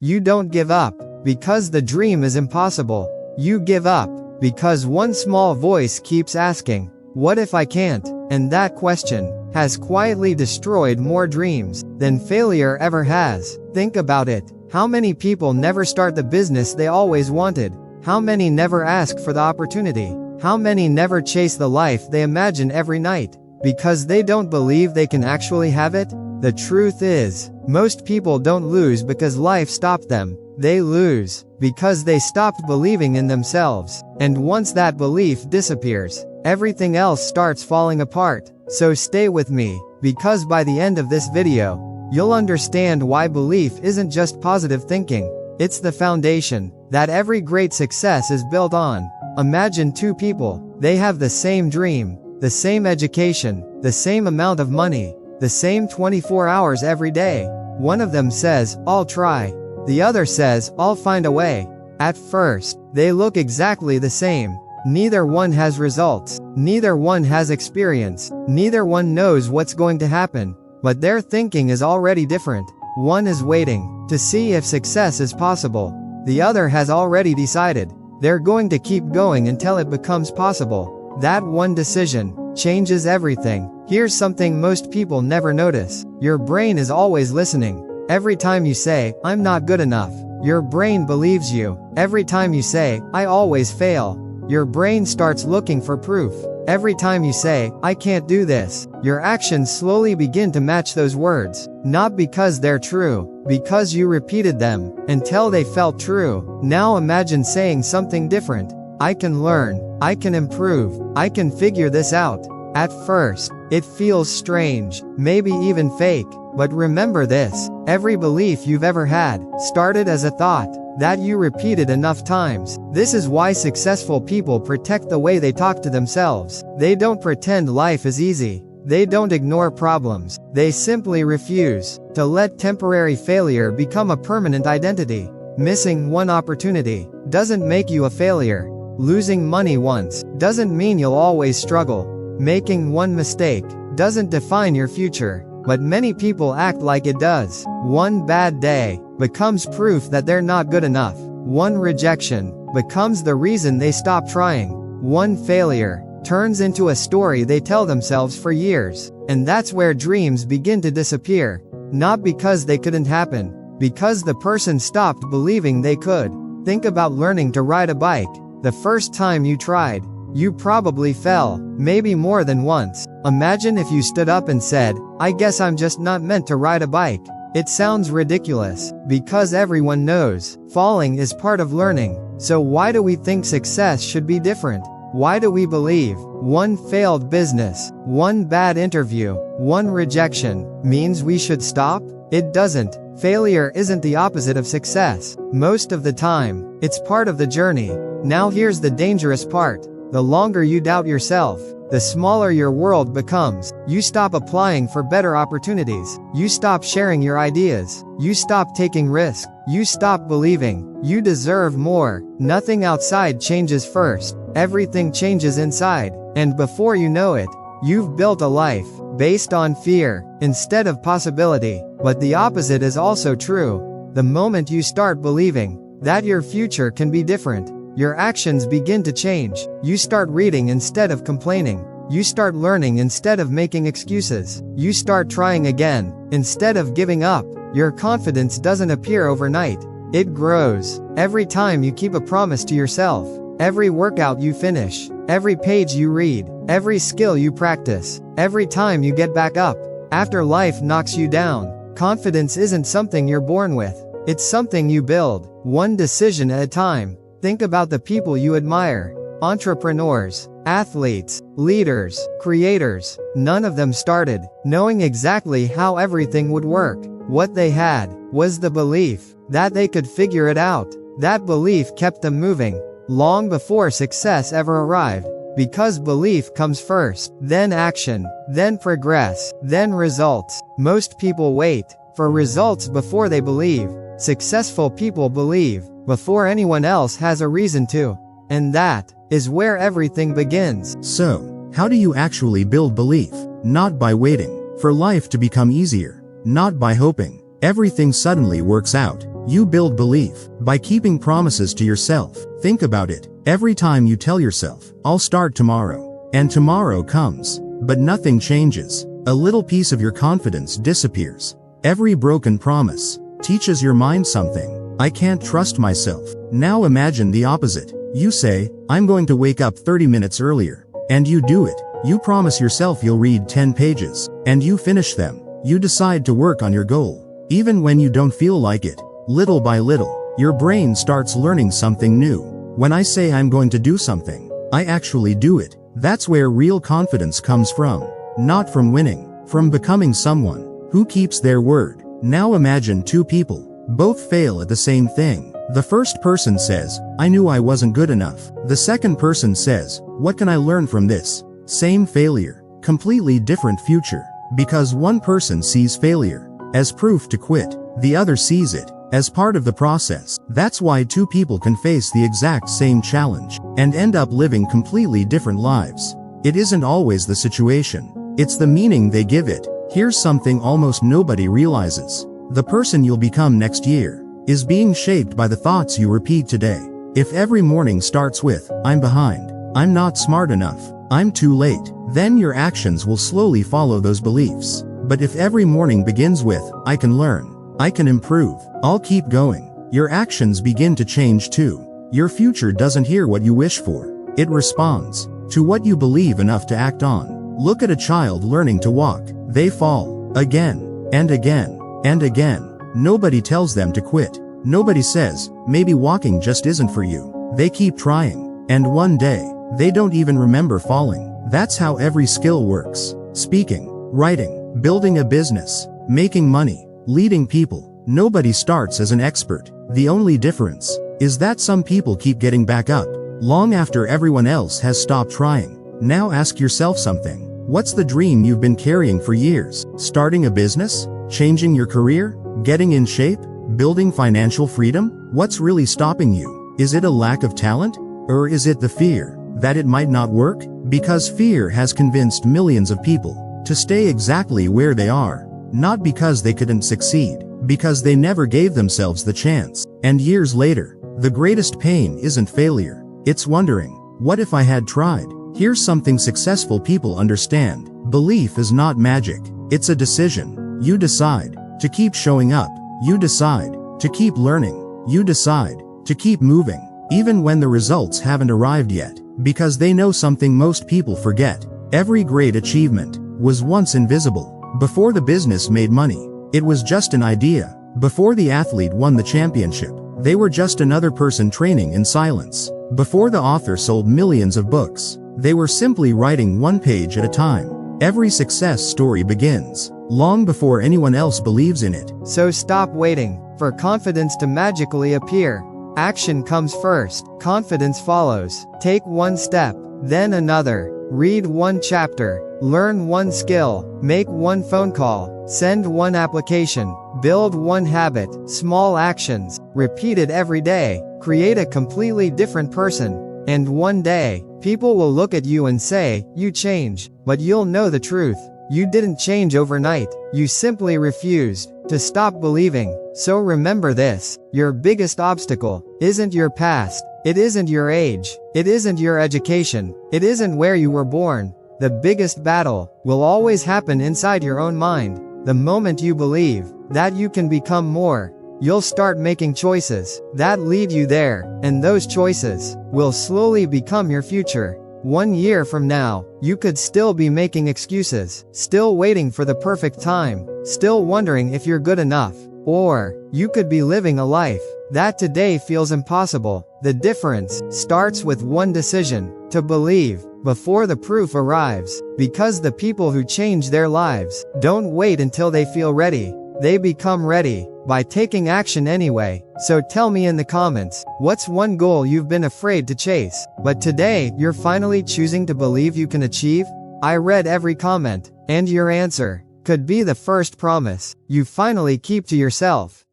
You don't give up because the dream is impossible. You give up because one small voice keeps asking, "What if I can't?" And that question has quietly destroyed more dreams than failure ever has. Think about it. How many people never start the business they always wanted? How many never ask for the opportunity? How many never chase the life they imagine every night? Because they don't believe they can actually have it? The truth is, most people don't lose because life stopped them. They lose because they stopped believing in themselves. And once that belief disappears, everything else starts falling apart. So stay with me, because by the end of this video, you'll understand why belief isn't just positive thinking. It's the foundation that every great success is built on. Imagine two people. They have the same dream, the same education, the same amount of money, the same 24 hours every day. One of them says, "I'll try." The other says, "I'll find a way." At first, they look exactly the same. Neither one has results. Neither one has experience. Neither one knows what's going to happen. But their thinking is already different. One is waiting to see if success is possible. The other has already decided. They're going to keep going until it becomes possible. That one decision changes everything. Here's something most people never notice. Your brain is always listening. Every time you say, "I'm not good enough," your brain believes you. Every time you say, "I always fail," your brain starts looking for proof. Every time you say, "I can't do this," your actions slowly begin to match those words. Not because they're true, because you repeated them until they felt true. Now imagine saying something different. "I can learn. I can improve. I can figure this out." At first, it feels strange, maybe even fake. But remember this, every belief you've ever had started as a thought that you repeated enough times. This is why successful people protect the way they talk to themselves. They don't pretend life is easy. They don't ignore problems. They simply refuse to let temporary failure become a permanent identity. Missing one opportunity doesn't make you a failure. Losing money once doesn't mean you'll always struggle. Making one mistake doesn't define your future. But many people act like it does. One bad day becomes proof that they're not good enough. One rejection becomes the reason they stop trying. One failure turns into a story they tell themselves for years. And that's where dreams begin to disappear. Not because they couldn't happen, because the person stopped believing they could. Think about learning to ride a bike. The first time you tried, you probably fell, maybe more than once. Imagine if you stood up and said, "I guess I'm just not meant to ride a bike." It sounds ridiculous, because everyone knows falling is part of learning. So why do we think success should be different? Why do we believe one failed business, one bad interview, one rejection means we should stop? It doesn't. Failure isn't the opposite of success. Most of the time, it's part of the journey. Now here's the dangerous part. The longer you doubt yourself, the smaller your world becomes. You stop applying for better opportunities. You stop sharing your ideas. You stop taking risks. You stop believing you deserve more. Nothing outside changes first. Everything changes inside. And before you know it, you've built a life based on fear instead of possibility. But the opposite is also true. The moment you start believing that your future can be different, your actions begin to change. You start reading instead of complaining. You start learning instead of making excuses. You start trying again instead of giving up. Your confidence doesn't appear overnight. It grows every time you keep a promise to yourself. Every workout you finish, every page you read, every skill you practice, every time you get back up after life knocks you down. Confidence isn't something you're born with. It's something you build, one decision at a time. Think about the people you admire. Entrepreneurs, athletes, leaders, creators. None of them started knowing exactly how everything would work. What they had was the belief that they could figure it out. That belief kept them moving long before success ever arrived. Because belief comes first, then action, then progress, then results. Most people wait for results before they believe. Successful people believe before anyone else has a reason to. And that is where everything begins. So, how do you actually build belief? Not by waiting for life to become easier. Not by hoping everything suddenly works out. You build belief by keeping promises to yourself. Think about it. Every time you tell yourself, I'll start tomorrow, and tomorrow comes, but nothing changes, a little piece of your confidence disappears. Every broken promise teaches your mind something. I can't trust myself. Now imagine the opposite. You say, I'm going to wake up 30 minutes earlier, and you do it. You promise yourself you'll read 10 pages, and you finish them. You decide to work on your goal, even when you don't feel like it. Little by little, your brain starts learning something new. When I say I'm going to do something, I actually do it. That's where real confidence comes from. Not from winning, from becoming someone who keeps their word. Now imagine two people, both fail at the same thing. The first person says, I knew I wasn't good enough. The second person says, what can I learn from this? Same failure, completely different future. Because one person sees failure as proof to quit, the other sees it as part of the process. That's why two people can face the exact same challenge and end up living completely different lives. It isn't always the situation, it's the meaning they give it. Here's something almost nobody realizes. The person you'll become next year is being shaped by the thoughts you repeat today. If every morning starts with, I'm behind, I'm not smart enough, I'm too late, then your actions will slowly follow those beliefs. But if every morning begins with, I can learn, I can improve, I'll keep going, your actions begin to change too. Your future doesn't hear what you wish for. It responds to what you believe enough to act on. Look at a child learning to walk. They fall again and again and again. Nobody tells them to quit. Nobody says, maybe walking just isn't for you. They keep trying. And one day, they don't even remember falling. That's how every skill works. Speaking, writing, building a business, making money, leading people. Nobody starts as an expert. The only difference is that some people keep getting back up long after everyone else has stopped trying. Now ask yourself something. What's the dream you've been carrying for years? Starting a business? Changing your career? Getting in shape? Building financial freedom? What's really stopping you? Is it a lack of talent? Or is it the fear that it might not work? Because fear has convinced millions of people to stay exactly where they are. Not because they couldn't succeed, because they never gave themselves the chance. And years later, the greatest pain isn't failure. It's wondering, what if I had tried? Here's something successful people understand. Belief is not magic. It's a decision. You decide to keep showing up. You decide to keep learning. You decide to keep moving, even when the results haven't arrived yet. Because they know something most people forget. Every great achievement was once invisible. Before the business made money, it was just an idea. Before the athlete won the championship, they were just another person training in silence. Before the author sold millions of books, they were simply writing one page at a time. Every success story begins long before anyone else believes in it. So stop waiting for confidence to magically appear. Action comes first, confidence follows. Take one step, then another. Read one chapter, learn one skill, make one phone call, send one application, build one habit. Small actions, repeated every day, create a completely different person. And one day, people will look at you and say, you change. But you'll know the truth. You didn't change overnight. You simply refused to stop believing. So remember this, your biggest obstacle isn't your past. It isn't your age. It isn't your education. It isn't where you were born. The biggest battle will always happen inside your own mind. The moment you believe that you can become more, you'll start making choices that lead you there, and those choices will slowly become your future. 1 year from now, you could still be making excuses, still waiting for the perfect time, still wondering if you're good enough. Or, you could be living a life that today feels impossible. The difference starts with one decision: to believe before the proof arrives. Because the people who change their lives don't wait until they feel ready. They become ready by taking action anyway. So tell me in the comments, what's one goal you've been afraid to chase, but today you're finally choosing to believe you can achieve? I read every comment, and your answer could be the first promise you finally keep to yourself.